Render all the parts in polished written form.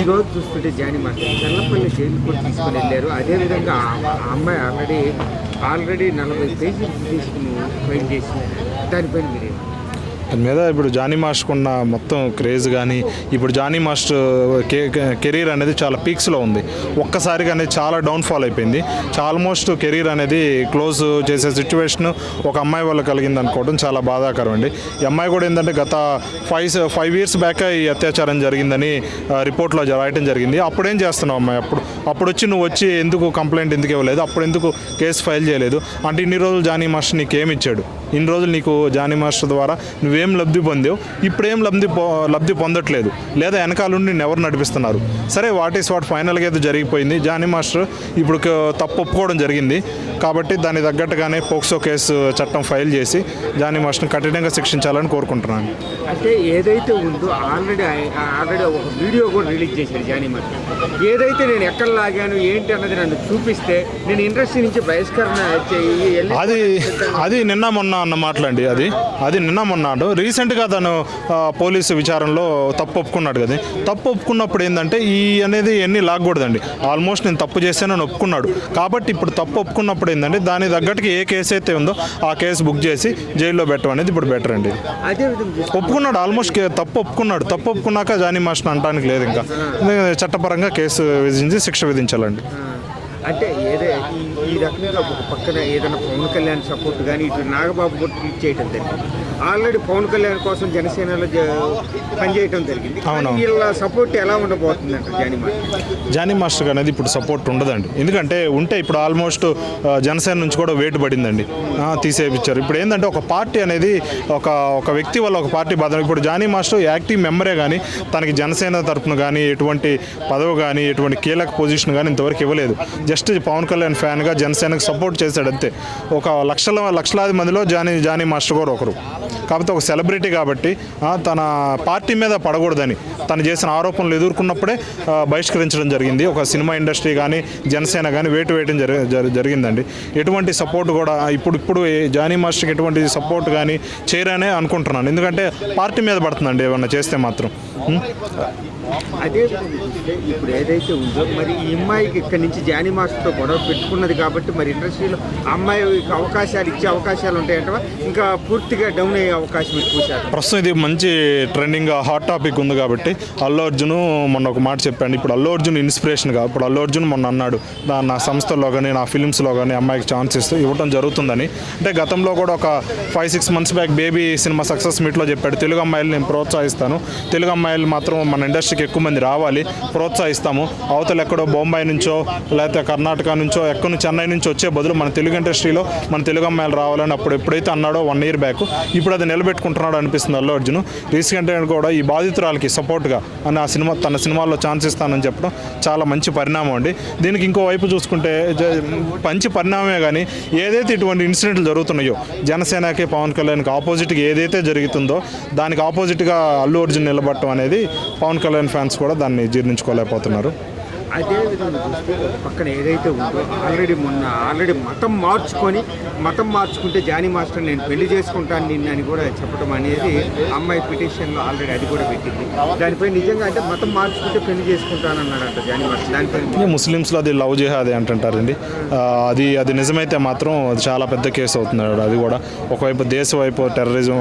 ఈరోజు చూస్తుంటే Johnny master Challapalli jail కూడా తీసుకొని వెళ్ళారు. అదేవిధంగా ఆ అమ్మాయి ఆల్రెడీ 40 పేజీలు తీసుకుని ఫైల్ చేసింది. దానిపైన మీరు దాని మీద ఇప్పుడు జానీ మాస్టర్ ఉన్న మొత్తం క్రేజ్ కానీ ఇప్పుడు జానీ మాస్టర్ కెరీర్ అనేది చాలా పీక్స్లో ఉంది. ఒక్కసారిగా అనేది చాలా డౌన్ఫాల్ అయిపోయింది. ఆల్మోస్ట్ కెరీర్ అనేది క్లోజ్ చేసే సిచ్యువేషన్ ఒక అమ్మాయి వల్ల కలిగింది అనుకోవడం చాలా బాధాకరం అండి. ఈ అమ్మాయి కూడా ఏంటంటే గత 5 years బ్యాక్ ఈ అత్యాచారం జరిగిందని రిపోర్ట్లో రాయటం జరిగింది. అప్పుడేం చేస్తున్నావు అమ్మాయి? అప్పుడు నువ్వు వచ్చి ఎందుకు కంప్లైంట్ ఎందుకు ఇవ్వలేదు? అప్పుడు ఎందుకు కేసు ఫైల్ చేయలేదు? అంటే ఇన్ని రోజులు జానీ మాస్టర్ నీకు ఏమి ఇచ్చాడు? ఇన్ని రోజులు నీకు జానీ మాస్టర్ ద్వారా నువ్వేం లబ్ధి పొందావు? ఇప్పుడేం లబ్ధి పొందట్లేదు, లేదా వెనకాల నుండి నిన్ను ఎవరు నడిపిస్తున్నారు? సరే, వాట్ ఫైనల్గా అయితే జరిగిపోయింది. జానీ మాస్టర్ ఇప్పుడు తప్పు ఒప్పుకోవడం జరిగింది కాబట్టి దానికి తగ్గట్టుగానే పోక్సో కేసు చట్టం ఫైల్ చేసి జానీ మాస్టర్ని కఠినంగా శిక్షించాలని కోరుకుంటున్నాను. అంటే ఏదైతే ఉందో ఆల్రెడీ ఒక వీడియో కూడా రిలీజ్ చేశారు జానీ మాస్టర్. ఏదైతే నేను ఎక్కడ లాగాను ఏంటి అన్నది నన్ను చూపిస్తే నేను ఇండస్ట్రీ నుంచి బహిష్కరణ అది నిన్న మొన్న అన్న మాటలండి. అది నిన్న మొన్నాడు. రీసెంట్గా తను పోలీసు విచారణలో తప్పు ఒప్పుకున్నాడు కదా. తప్పు ఒప్పుకున్నప్పుడు ఏంటంటే అనేది ఎన్ని లాగకూడదండి. ఆల్మోస్ట్ నేను తప్పు చేశానని ఒప్పుకున్నాడు కాబట్టి ఇప్పుడు తప్పు ఒప్పుకున్నప్పుడు ఏంటంటే దానికి తగ్గట్టుగా ఏ కేసు అయితే ఉందో ఆ కేసు బుక్ చేసి జైల్లో పెట్టడం అనేది ఇప్పుడు బెటర్ అండి. ఒప్పుకున్నాడు, ఆల్మోస్ట్ తప్పు ఒప్పుకున్నాడు. తప్పు ఒప్పుకున్నాక జానీ మాస్టర్ అనడానికి లేదు. ఇంకా చట్టపరంగా కేసు విధించి శిక్ష విధించాలండి. అంటే ఈ రకంగా ఒక పక్కన ఏదైనా పవన్ కళ్యాణ్ సపోర్ట్ కానీ ఇటు నాగబాబు కూడా ట్వీట్ చేయడం జరిగింది. ఆల్రెడీ పవన్ కళ్యాణ్ కోసం జనసేనలో పనిచేయడం జరిగింది. వీళ్ళ సపోర్ట్ ఎలా ఉండబోతుంది అంటే జానీ మాస్టర్ అనేది ఇప్పుడు సపోర్ట్ ఉండదండి. ఎందుకంటే ఉంటే ఇప్పుడు ఆల్మోస్ట్ జనసేన నుంచి కూడా వేటు పడిందండి, తీసేపించారు. ఇప్పుడు ఏంటంటే ఒక పార్టీ అనేది ఒక వ్యక్తి వల్ల ఒక పార్టీ బాధ. ఇప్పుడు జానీ మాస్టర్ యాక్టివ్ మెంబరే కానీ తనకి జనసేన తరఫున కానీ ఎటువంటి పదవి కానీ ఎటువంటి కీలక పొజిషన్ కానీ ఇంతవరకు ఇవ్వలేదు. జస్ట్ పవన్ కళ్యాణ్ ఫ్యాన్గా జనసేనకు సపోర్ట్ చేశాడు అంతే. ఒక లక్షలాది మందిలో జానీ మాస్టర్ కూడా ఒకరు. కాకపోతే ఒక సెలబ్రిటీ కాబట్టి తన పార్టీ మీద పడకూడదని తను చేసిన ఆరోపణలు ఎదుర్కొన్నప్పుడే బహిష్కరించడం జరిగింది. ఒక సినిమా ఇండస్ట్రీ కానీ జనసేన కానీ వేయటం జరిగిందండి. ఎటువంటి సపోర్ట్ కూడా ఇప్పుడు జానీ మాస్టర్కి ఎటువంటి సపోర్ట్ కానీ చేయరనే అనుకుంటున్నాను. ఎందుకంటే పార్టీ మీద పడుతుందండి ఏమన్నా చేస్తే మాత్రం. అదే ఇప్పుడు ఏదైతే ఉందో మరి ఈ అమ్మాయికి ఇక్కడి నుంచి జానీ మాస్టర్తో గొడవ పెట్టుకున్నది కాబట్టి మరి ఇండస్ట్రీలో అమ్మాయికి ఇచ్చే అవకాశాలు ఉంటాయంట, ఇంకా పూర్తిగా డౌన్ అయ్యే అవకాశం ఎక్కువ. ప్రస్తుతం ఇది మంచి ట్రెండింగ్ హాట్ టాపిక్ ఉంది కాబట్టి అల్లు అర్జున్ మొన్న ఒక మాట చెప్పాను. ఇప్పుడు అల్లు అర్జున్ ఇన్స్పిరేషన్గా ఇప్పుడు అల్లు అర్జున్ మొన్న అన్నాడు నా సంస్థల్లో కానీ నా ఫిలిమ్స్లో కానీ అమ్మాయికి ఛాన్స్ ఇవ్వడం జరుగుతుందని. అంటే గతంలో కూడా ఒక 5-6 months back baby cinema success మీట్లో చెప్పాడు, తెలుగు అమ్మాయిలు నేను ప్రోత్సహిస్తాను, తెలుగు అమ్మాయిలు మాత్రం మన ఇండస్ట్రీకి ఎక్కువ మంది రావాలి, ప్రోత్సహిస్తాము. అవతల ఎక్కడో బొంబాయి నుంచో లేకపోతే కర్ణాటక నుంచో ఎక్కడి నుంచి చెన్నై నుంచి వచ్చే బదులు మన తెలుగు ఇండస్ట్రీలో మన తెలుగు అమ్మాయిలు రావాలని ఎప్పుడైతే అన్నాడో 1 year బ్యాక్ ఇప్పుడు అది నిలబెట్టుకుంటున్నాడు అనిపిస్తుంది అల్లు అర్జున్. రీసెంట్గా కూడా ఈ బాధితురాలకి సపోర్ట్గా తన సినిమాల్లో ఛాన్స్ ఇస్తానని చెప్పడం చాలా మంచి పరిణామం అండి. దీనికి ఇంకో వైపు చూసుకుంటే మంచి పరిణామమే కానీ ఏదైతే ఇటువంటి ఇన్సిడెంట్లు జరుగుతున్నాయో జనసేనకి పవన్ కళ్యాణ్కి ఆపోజిట్గా ఏదైతే జరుగుతుందో దానికి ఆపోజిట్గా అల్లు అర్జున్ నిలబడటం అనేది పవన్ కళ్యాణ్ ఫ్యాన్స్ కూడా దాన్ని జీర్ణించుకోలేకపోతున్నారు. అదేవిధంగా చూస్తే పక్కన ఏదైతే ఉందో ఆల్రెడీ మతం మార్చుకుంటే జానీ మాస్టర్ నేను పెళ్లి చేసుకుంటాను నిన్నని కూడా చెప్పడం అనేది అమ్మాయి పిటిషన్లో ఆల్రెడీ అది కూడా పెట్టింది. దానిపై నిజంగా అంటే మతం మార్చుకుంటే పెళ్లి చేసుకుంటానన్నాడంట జానీ మాస్టర్. దానిపై ముస్లిమ్స్లో అది లవ్ జిహాదీ అంటుంటారండి. అది నిజమైతే మాత్రం అది చాలా పెద్ద కేసు అవుతుంది. అది కూడా ఒకవైపు వైపు టెర్రరిజం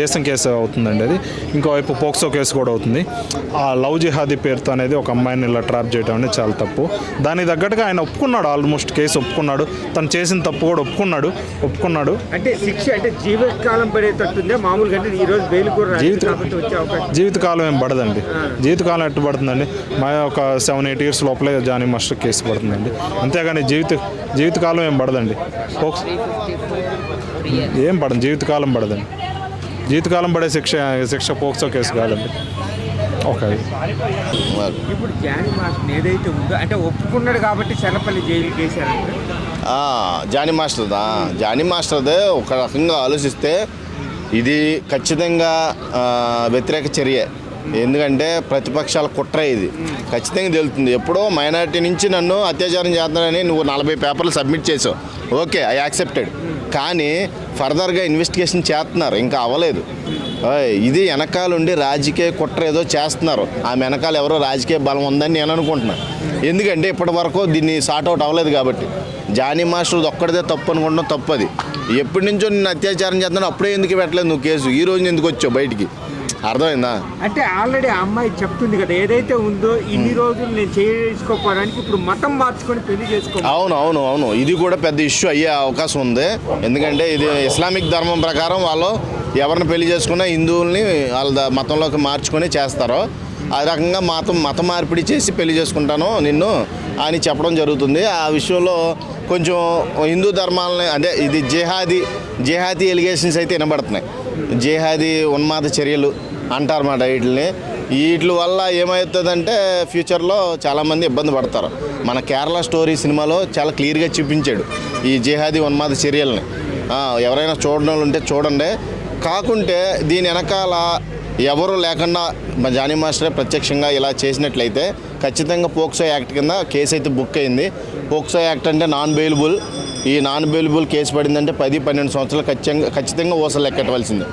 దేశం కేసు అవుతుందండి. అది ఇంకోవైపు పోక్సో కేసు కూడా అవుతుంది. ఆ లవ్ జిహాదీ పేరుతో అనేది ఒక అమ్మాయిని ఇలా ట్రాప్ చేయడం అనేది చాలా తప్పు. దానికి తగ్గట్టుగా ఆయన ఒప్పుకున్నాడు, ఆల్మోస్ట్ కేసు ఒప్పుకున్నాడు, తను చేసిన తప్పు కూడా ఒప్పుకున్నాడు. అంటే శిక్ష అంటే జీవితకాలం పడేటట్టుందే మామూలుగా. అంటే ఈరోజు బెయిల్ కూడా జీవితకాలం ఏం పడదండి. జీవితకాలం ఎట్టు పడుతుందండి? ఒక 7-8 years లోపలే జానీ మాస్టర్ కేసు పడుతుందండి. అంతేగాని జీవితకాలం ఏం పడదండి. ఏం పడదు, జీవితకాలం పడదండి. జీవితకాలం పడే శిక్ష పోక్సో కేసు కాదండి. ఓకే, ఇప్పుడు జానీ మాస్టర్ ఏదైతే ఉందో అంటే ఒప్పుకున్నాడు కాబట్టి చల్లపల్లి జైలుకి వేశారంటే జానీ మాస్టర్దే ఒక రకంగా ఆలోచిస్తే ఇది ఖచ్చితంగా వ్యతిరేక చర్య. ఎందుకంటే ప్రతిపక్షాల కుట్ర ఇది ఖచ్చితంగా తెలుస్తుంది. ఎప్పుడో మైనారిటీ నుంచి నన్ను అత్యాచారం చేస్తున్నానని నువ్వు 40 పేపర్లు సబ్మిట్ చేసావు, ఓకే, ఐ యాక్సెప్టెడ్. కానీ ఫర్దర్గా ఇన్వెస్టిగేషన్ చేస్తున్నారు, ఇంకా అవ్వలేదు. ఇది వెనకాలండి రాజకీయ కుట్ర ఏదో చేస్తున్నారు. ఆ వెనకాల ఎవరో రాజకీయ బలం ఉందని నేను అనుకుంటున్నాను. ఎందుకంటే ఇప్పటి వరకు దీన్ని సార్ట్ అవుట్ అవ్వలేదు కాబట్టి. జానీ మాస్టర్ ఒక్కడిదే తప్పు అనుకుంటాం, తప్పు అది. ఎప్పటి నుంచో నిన్ను అత్యాచారం చేస్తున్నాను, అప్పుడే ఎందుకు పెట్టలేదు నువ్వు కేసు, ఈ రోజు ఎందుకు వచ్చావు బయటికి? అర్థమైందా? అంటే ఆల్రెడీ ఆ అమ్మాయి చెప్తుంది కదా, ఏదైతే ఉందో ఇన్ని రోజులు నేను చేసుకోవడానికి ఇప్పుడు మతం మార్చుకొని పెళ్లి చేసుకో. అవును, ఇది కూడా పెద్ద ఇష్యూ అయ్యే అవకాశం ఉంది. ఎందుకంటే ఇది ఇస్లామిక్ ధర్మం ప్రకారం వాళ్ళు ఎవరిని పెళ్లి చేసుకున్నా హిందువుల్ని వాళ్ళ మతంలోకి మార్చుకొని చేస్తారో ఆ రకంగా మత మార్పిడి చేసి పెళ్లి చేసుకుంటాను నిన్ను అని చెప్పడం జరుగుతుంది. ఆ విషయంలో కొంచెం హిందూ ధర్మాలని అదే ఇది జిహాదీ ఎలిగేషన్స్ అయితే వినబడుతున్నాయి. జిహాదీ ఉన్మాద చర్యలు అంటారన్నమాట. వీటి వల్ల ఏమవుతుందంటే ఫ్యూచర్లో చాలామంది ఇబ్బంది పడతారు. మన కేరళ స్టోరీ సినిమాలో చాలా క్లియర్గా చూపించాడు ఈ జిహాదీ ఉన్మాద చర్యలని. ఎవరైనా చూడడం వాళ్ళు ఉంటే చూడండి. కాకుంటే దీని వెనకాల ఎవరు లేకుండా జానీ మాస్టరే ప్రత్యక్షంగా ఇలా చేసినట్లయితే ఖచ్చితంగా పోక్సో యాక్ట్ కింద కేసు అయితే బుక్ అయింది. పోక్సో యాక్ట్ అంటే నాన్ బెయిలబుల్. ఈ నాన్ బెయిలబుల్ కేసు పడిందంటే 10-12 సంవత్సరాలు ఖచ్చితంగా ఊసలు లెక్కట్టవలసిందే.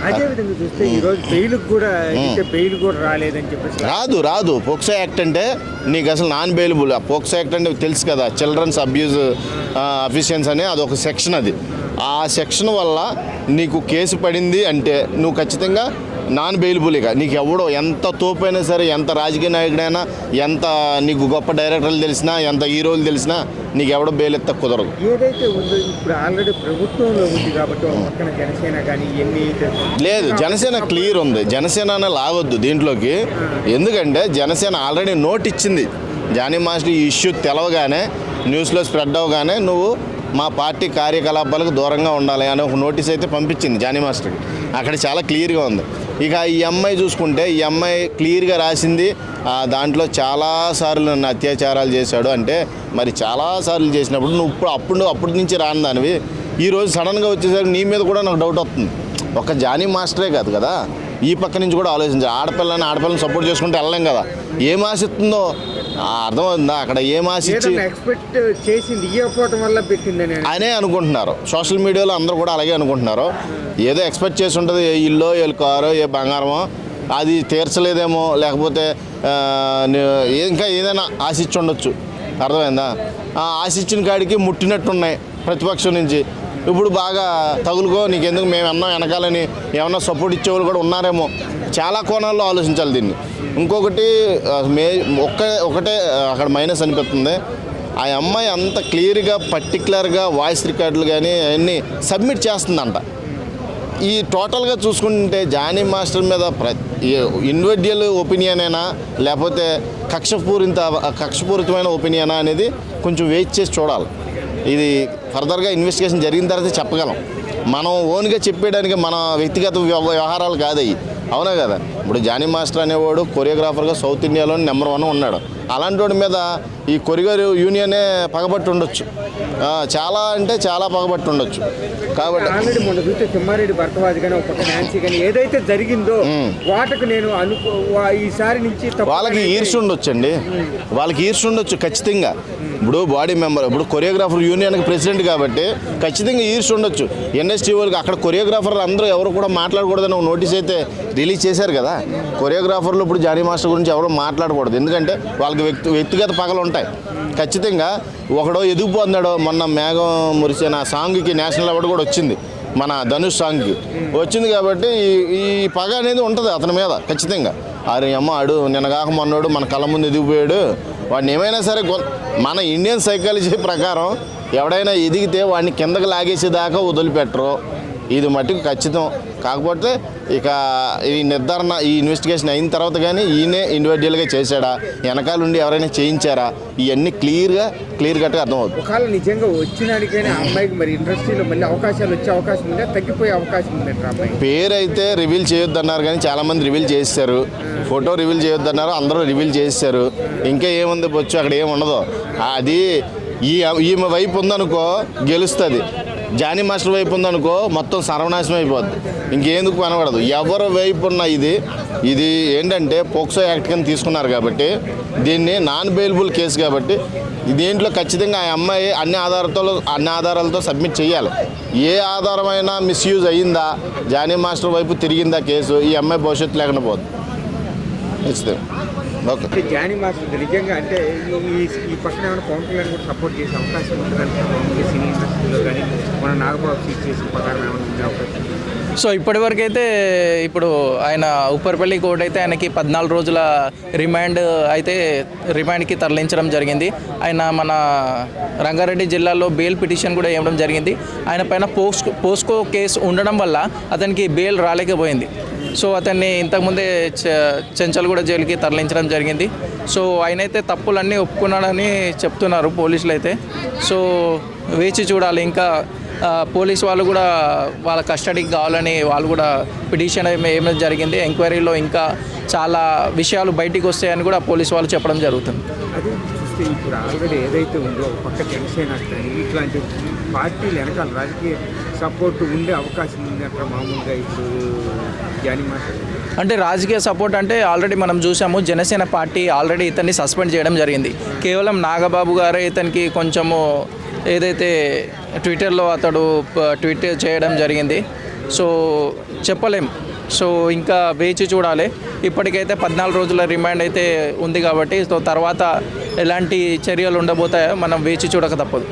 అదేవిధంగా చూస్తే ఈరోజు బెయిల్ కూడా రాలేదని చెప్పేసి రాదు. పోక్సో యాక్ట్ అంటే నీకు అసలు నాన్ బెయిలబుల్. ఆ పోక్సో యాక్ట్ అంటే తెలుసు కదా, చిల్డ్రన్స్ అబ్యూజ్ అఫిషియన్స్ అని అదొక సెక్షన్. అది ఆ సెక్షన్ వల్ల నీకు కేసు పడింది అంటే నువ్వు ఖచ్చితంగా నాన్ బెయిలబుల్గా. నీకు ఎవడో ఎంత తోపైనా సరే, ఎంత రాజకీయ నాయకుడైనా, ఎంత నీకు గొప్ప డైరెక్టర్లు తెలిసినా, ఎంత హీరోలు తెలిసినా నీకు ఎవడో బెయిల్ ఎత్త కుదరదు. ఏదైతే ఉందో ఇప్పుడు ఆల్రెడీ ప్రభుత్వంలో ఉంది కాబట్టి పక్కన జనసేన కానీ లేదు, జనసేన క్లియర్ ఉంది. జనసేన అనే లాగొద్దు దీంట్లోకి. ఎందుకంటే జనసేన ఆల్రెడీ నోట్ ఇచ్చింది. జానీ మాస్టర్ ఈ ఇష్యూ తెలవగానే, న్యూస్లో స్ప్రెడ్ అవ్వగానే నువ్వు మా పార్టీ కార్యకలాపాలకు దూరంగా ఉండాలి అని ఒక నోటీస్ అయితే పంపించింది జానీ మాస్టర్కి. అక్కడ చాలా క్లియర్గా ఉంది. ఇక ఈ అమ్మాయి చూసుకుంటే ఈ అమ్మాయి క్లియర్గా రాసింది దాంట్లో చాలాసార్లు నన్ను అత్యాచారాలు చేశాడు అంటే, మరి చాలాసార్లు చేసినప్పుడు నువ్వు అప్పటి నుంచి రాని దానివి ఈరోజు సడన్గా వచ్చేసరికి నీ మీద కూడా నాకు డౌట్ వస్తుంది. ఒక జానీ మాస్టరే కాదు కదా, ఈ పక్క నుంచి కూడా ఆలోచించాలి. ఆడపిల్లని సపోర్ట్ చేసుకుంటే వెళ్ళలేం కదా. ఏం ఆశిస్తుందో అర్థమవుతుందా? అక్కడ ఏం ఆశించి ఎక్స్పెక్ట్ చేసింది ఇవ్వకపోవడం వల్ల పెట్టిందని అనే అనుకుంటున్నారు. సోషల్ మీడియాలో అందరూ కూడా అలాగే అనుకుంటున్నారు. ఏదో ఎక్స్పెక్ట్ చేసి ఉంటుంది, ఏ ఇల్లు, ఏ కారో, ఏ బంగారమో అది తీర్చలేదేమో, లేకపోతే ఇంకా ఏదైనా ఆశించి ఉండొచ్చు. అర్థమైందా? ఆశించిన కాడికి ముట్టినట్టున్నాయి ప్రతిపక్షం నుంచి. ఇప్పుడు బాగా తగులుకో, నీకెందుకు మేము అన్నాం వెనకాలని ఏమన్నా సపోర్ట్ ఇచ్చేవాళ్ళు కూడా ఉన్నారేమో. చాలా కోణాల్లో ఆలోచించాలి దీన్ని. ఇంకొకటి ఒకటే అక్కడ మైనస్ అనిపిస్తుంది. ఆ అమ్మాయి అంత క్లియర్గా పర్టికులర్గా వాయిస్ రికార్డులు కానీ అవన్నీ సబ్మిట్ చేస్తుందంట. ఈ టోటల్గా చూసుకుంటే జానీ మాస్టర్ మీద ఇండివిడ్యువల్ ఒపీనియన్ అయినా లేకపోతే కక్షపూరితమైన ఒపీనియనా అనేది కొంచెం వెయిట్ చేసి చూడాలి. ఇది ఫర్దర్గా ఇన్వెస్టిగేషన్ జరిగిన తర్వాత చెప్పగలం. మనం ఓన్గా చెప్పేయడానికి మన వ్యక్తిగత వ్యవహారాలు కాదయ్యి. అవునా కదా? ఇప్పుడు జానీ మాస్టర్ అనేవాడు కొరియోగ్రాఫర్గా సౌత్ ఇండియాలో నెంబర్ 1 ఉన్నాడు. అలాంటి వాడి మీద ఈ కొరియోగ్రాఫర్ యూనియనే పగబట్టి ఉండొచ్చు. చాలా అంటే చాలా పగబట్టి ఉండొచ్చు. కాబట్టి ఆల్రెడీ మొన్న చూస్తే తిమ్మారెడ్డి భరద్వాజ్ కానీ ఒక నాన్సీ కానీ ఏదైతే జరిగిందో వాటికి నేను ఈసారి నుంచి వాళ్ళకి ఈర్ష్య ఉండొచ్చండి. వాళ్ళకి ఈర్ష్య ఉండొచ్చు ఖచ్చితంగా. ఇప్పుడు బాడీ మెంబర్, ఇప్పుడు కొరియోగ్రాఫర్ యూనియన్కి ప్రెసిడెంట్ కాబట్టి ఖచ్చితంగా ఈర్ష్య ఉండొచ్చు. ఇండస్ట్రీ వాళ్ళకి అక్కడ కొరియోగ్రాఫర్లు అందరూ ఎవరు కూడా మాట్లాడకూడదని ఒక నోటీస్ అయితే రిలీజ్ చేశారు కదా. కొరియోగ్రాఫర్లు ఇప్పుడు జానీ మాస్టర్ గురించి ఎవరు మాట్లాడకూడదు. ఎందుకంటే వాళ్ళకి వ్యక్తిగత పగలు ఉంటాయి. ఖచ్చితంగా ఒకడో ఎదిగిపోతున్నాడో. మొన్న మేఘం మురిసిన సాంగ్కి నేషనల్ అవార్డు కూడా వచ్చింది, మన ధనుష్ సాంగ్కి వచ్చింది. కాబట్టి ఈ పగ అనేది ఉంటుంది అతని మీద ఖచ్చితంగా. అరే అమ్మ ఆడు నిన్న కాక మొన్నోడు మన కళ్ళ ముందు ఎదిగిపోయాడు, వాడిని ఏమైనా సరే మన ఇండియన్ సైకాలజీ ప్రకారం ఎవడైనా ఎదిగితే వాడిని కిందకి లాగేసేదాకా వదిలిపెట్టరు. ఇది మట్టుకు ఖచ్చితం. కాకపోతే ఇక ఈ నిర్ధారణ, ఈ ఇన్వెస్టిగేషన్ అయిన తర్వాత కానీ ఈయనే ఇండివిజువల్గా చేశాడా, వెనకాల నుండి ఎవరైనా చేయించారా, ఇవన్నీ క్లియర్ కట్గా అర్థమవుతుంది. ఒకవేళ నిజంగా వచ్చినాడికైనా అమ్మాయికి మరి ఇండస్ట్రీలో మళ్ళీ అవకాశాలు వచ్చే అవకాశం ఉందా, తగ్గిపోయే అవకాశం ఉందంటారా? అమ్మాయి పేరు అయితే రివీల్ చేయొద్దన్నారు కానీ చాలామంది రివీల్ చేశారు. ఫోటో రివీల్ చేయొద్దన్నారు, అందరూ రివీల్ చేశారు. ఇంకా ఏముంది బొచ్చు, అక్కడ ఏముండదు. అది ఈమె వైపు ఉందనుకో గెలుస్తుంది. జానీ మాస్టర్ వైపు ఉందనుకో మొత్తం సర్వనాశనం అయిపోద్ది, ఇంకేందుకు కనబడదు. ఎవరి వైపు ఉన్న ఇది ఏంటంటే పోక్సో యాక్ట్ కింద తీసుకున్నారు కాబట్టి దీన్ని నాన్ బెయిలబుల్ కేసు కాబట్టి దీంట్లో ఖచ్చితంగా ఆ అమ్మాయి అన్ని ఆధారాలతో సబ్మిట్ చేయాలి. ఏ ఆధారమైనా మిస్యూజ్ అయ్యిందా, జానీ మాస్టర్ వైపు తిరిగిందా కేసు, ఈ అమ్మాయి భవిష్యత్తు లేకుండా పోద్ది ఖచ్చితంగా. ఓకే. అంటే జానీ మాస్టర్ నిజంగా అంటే ఈ పక్కన ఏమైనా పవన్ కళ్యాణ్ కూడా సపోర్ట్ చేసే అవకాశం ఉంటుందంటే మామూలుగా సినీ ఇండస్ట్రీలో కానీ మన నాగబాబు సీట్ చేసిన ప్రకారం ఏమైనా ఉండే అవకాశం? సో ఇప్పటివరకు అయితే ఇప్పుడు ఆయన ఉప్పర్పల్లి కోర్టు అయితే ఆయనకి 14 రోజుల రిమాండ్కి తరలించడం జరిగింది. ఆయన మన రంగారెడ్డి జిల్లాలో బెయిల్ పిటిషన్ కూడా ఇవ్వడం జరిగింది. ఆయన పైన పోస్కో కేసు ఉండడం వల్ల అతనికి బెయిల్ రాలేకపోయింది. సో అతన్ని ఇంతకుముందే చెంచల్గూడ జైలుకి తరలించడం జరిగింది. సో ఆయనైతే తప్పులన్నీ ఒప్పుకున్నాడని చెప్తున్నారు పోలీసులు అయితే. సో వేచి చూడాలి. ఇంకా పోలీసు వాళ్ళు కూడా వాళ్ళ కస్టడీకి కావాలని వాళ్ళు కూడా పిటిషన్ ఏమైనా జరిగింది. ఎంక్వైరీలో ఇంకా చాలా విషయాలు బయటికి వస్తాయని కూడా పోలీసు వాళ్ళు చెప్పడం జరుగుతుంది. అదే చూస్తే ఇప్పుడు ఆల్రెడీ ఏదైతే ఉందో ఒక పక్క జనసేన కానీ ఇట్లాంటి పార్టీలు వెనకాల రాజకీయ సపోర్ట్ ఉండే అవకాశం ఉంది అంటారు మామూలుగా ఇప్పుడు జానీ మాస్టర్? అంటే రాజకీయ సపోర్ట్ అంటే ఆల్రెడీ మనం చూసాము, జనసేన పార్టీ ఆల్రెడీ ఇతన్ని సస్పెండ్ చేయడం జరిగింది. కేవలం నాగబాబు గారే ఇతనికి కొంచెము ఏదైతే ట్విట్టర్లో అతడు ట్వీట్ చేయడం జరిగింది. సో చెప్పలేం. సో ఇంకా వేచి చూడాలి. ఇప్పటికైతే 14 రోజుల రిమాండ్ అయితే ఉంది కాబట్టి సో తర్వాత ఎలాంటి చర్యలు ఉండబోతాయో మనం వేచి చూడక తప్పదు.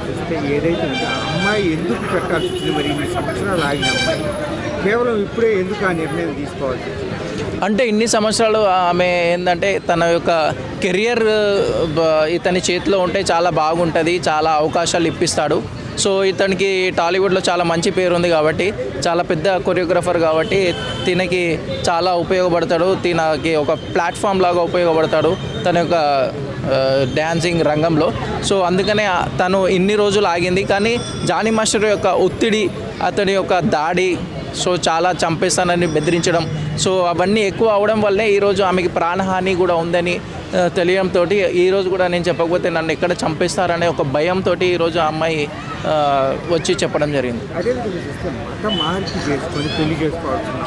చూస్తే ఏదైతే ఉందో ఆ అమ్మాయి ఎందుకు పెట్టాల్సి వచ్చింది, మరి ఇన్ని సంవత్సరాలు ఆగిన అమ్మాయి కేవలం ఇప్పుడే ఎందుకు ఆ నిర్ణయం తీసుకోవాల్సి వచ్చింది? అంటే ఇన్ని సంవత్సరాలు ఆమె ఏంటంటే తన యొక్క కెరియర్ ఇతని చేతిలో ఉంటే చాలా బాగుంటుంది, చాలా అవకాశాలు ఇప్పిస్తాడు. సో ఇతనికి టాలీవుడ్లో చాలా మంచి పేరు ఉంది కాబట్టి, చాలా పెద్ద కొరియోగ్రాఫర్ కాబట్టి తినకి చాలా ఉపయోగపడతాడు. తినకి ఒక ప్లాట్ఫామ్ లాగా ఉపయోగపడతాడు తన యొక్క డ్యాన్సింగ్ రంగంలో. సో అందుకనే తను ఇన్ని రోజులు ఆగింది. కానీ జానీ మాస్టర్ యొక్క ఒత్తిడి, అతని యొక్క దాడి, సో చాలా చంపేస్తానని బెదిరించడం, సో అవన్నీ ఎక్కువ అవడం వల్లే ఈరోజు ఆమెకి ప్రాణహాని కూడా ఉందని తెలియడంతో ఈరోజు కూడా నేను చెప్పకపోతే నన్ను ఎక్కడ చంపేస్తారనే ఒక భయంతో ఈరోజు ఆ అమ్మాయి వచ్చి చెప్పడం జరిగింది. అదే చూస్తే మతం మార్పు చేసుకొని పెళ్లి చేసుకోవాల్సిన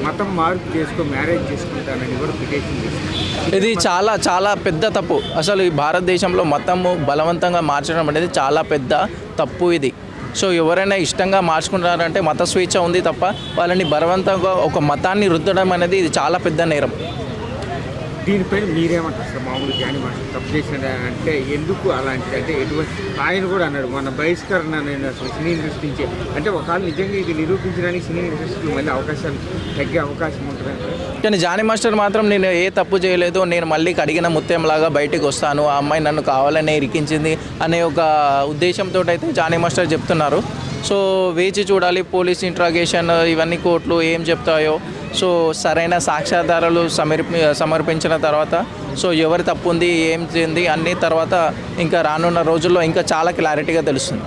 మతం మార్పు చేసుకొని మ్యారేజ్ చేసుకుంటానని కూడా పిటిషన్ చేస్తుంది. ఇది చాలా చాలా పెద్ద తప్పు. అసలు ఈ భారతదేశంలో మతము బలవంతంగా మార్చడం అనేది చాలా పెద్ద తప్పు ఇది. సో ఎవరైనా ఇష్టంగా మార్చుకుంటారంటే మత స్వేచ్ఛ ఉంది తప్ప వాళ్ళని బలవంతంగా ఒక మతాన్ని రుద్దడం అనేది ఇది చాలా పెద్ద నేరం. దీనిపైన మీరేమంటారు సార్? మామూలు జానీ మాస్టర్ తప్పు చేసిన అంటే ఎందుకు అలాంటి అంటే ఎటువంటి ఆయన కూడా అన్నాడు మన బహిష్కరణ నేను అసలు సినీ ఇండస్ట్రీ నుంచి అంటే ఒకవేళ నిజంగా ఇది నిరూపించడానికి సినీ ఇండస్ట్రీలో మళ్ళీ అవకాశాలు తగ్గే అవకాశం ఉంటుందంటే. కానీ జానీ మాస్టర్ మాత్రం నేను ఏ తప్పు చేయలేదు, నేను మళ్ళీ కడిగిన ముత్యంలాగా బయటకు వస్తాను, ఆ అమ్మాయి నన్ను కావాలనే ఇరికించింది అనే ఒక ఉద్దేశంతో అయితే జానీ మాస్టర్ చెప్తున్నారు. సో వేచి చూడాలి. పోలీస్ ఇంట్రాగేషన్ ఇవన్నీ కోర్టులు ఏం చెప్తాయో, సో సరైన సాక్ష్యాధారాలు సమర్పించిన తర్వాత సో ఎవరి తప్పు ఉంది ఏం చేయింది అన్ని తర్వాత ఇంకా రానున్న రోజుల్లో ఇంకా చాలా క్లారిటీగా తెలుస్తుంది.